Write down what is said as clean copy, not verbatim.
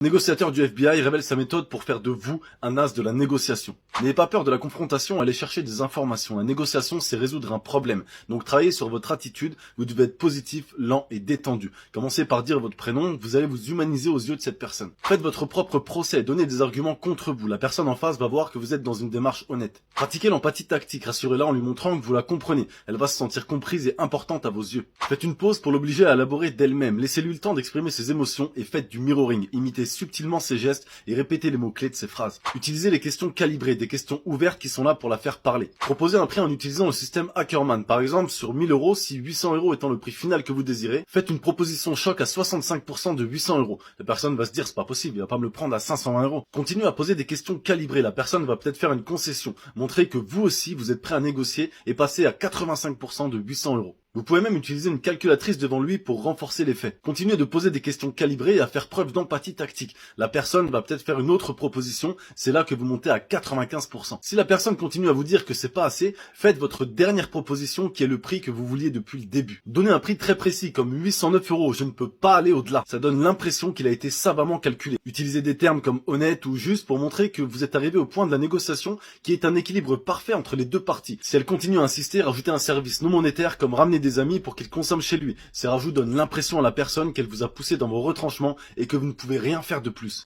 Le négociateur du FBI révèle sa méthode pour faire de vous un as de la négociation. N'ayez pas peur de la confrontation, allez chercher des informations. La négociation, c'est résoudre un problème. Donc travaillez sur votre attitude, vous devez être positif, lent et détendu. Commencez par dire votre prénom, vous allez vous humaniser aux yeux de cette personne. Faites votre propre procès, donnez des arguments contre vous. La personne en face va voir que vous êtes dans une démarche honnête. Pratiquez l'empathie tactique, rassurez-la en lui montrant que vous la comprenez. Elle va se sentir comprise et importante à vos yeux. Faites une pause pour l'obliger à élaborer d'elle-même. Laissez-lui le temps d'exprimer ses émotions et faites du mirroring. Imitez subtilement ses gestes et répétez les mots-clés de ses phrases. Utilisez les questions calibrées, des questions ouvertes qui sont là pour la faire parler. Proposez un prix en utilisant le système Ackerman. Par exemple, sur 1000 euros, si 800 euros étant le prix final que vous désirez, faites une proposition choc à 65% de 800 euros. La personne va se dire, c'est pas possible, il va pas me le prendre à 520 euros. Continuez à poser des questions calibrées. La personne va peut-être faire une concession. Montrez que vous aussi, vous êtes prêt à négocier et passer à 85% de 800 euros. Vous pouvez même utiliser une calculatrice devant lui pour renforcer l'effet. Continuez de poser des questions calibrées et à faire preuve d'empathie tactique. La personne va peut-être faire une autre proposition, c'est là que vous montez à 95%. Si la personne continue à vous dire que c'est pas assez, faites votre dernière proposition qui est le prix que vous vouliez depuis le début. Donnez un prix très précis comme 809 euros, je ne peux pas aller au-delà. Ça donne l'impression qu'il a été savamment calculé. Utilisez des termes comme honnête ou juste pour montrer que vous êtes arrivé au point de la négociation qui est un équilibre parfait entre les deux parties. Si elle continue à insister, rajoutez un service non monétaire comme ramener des amis pour qu'ils consomment chez lui. Ces rajouts donnent l'impression à la personne qu'elle vous a poussé dans vos retranchements et que vous ne pouvez rien faire de plus.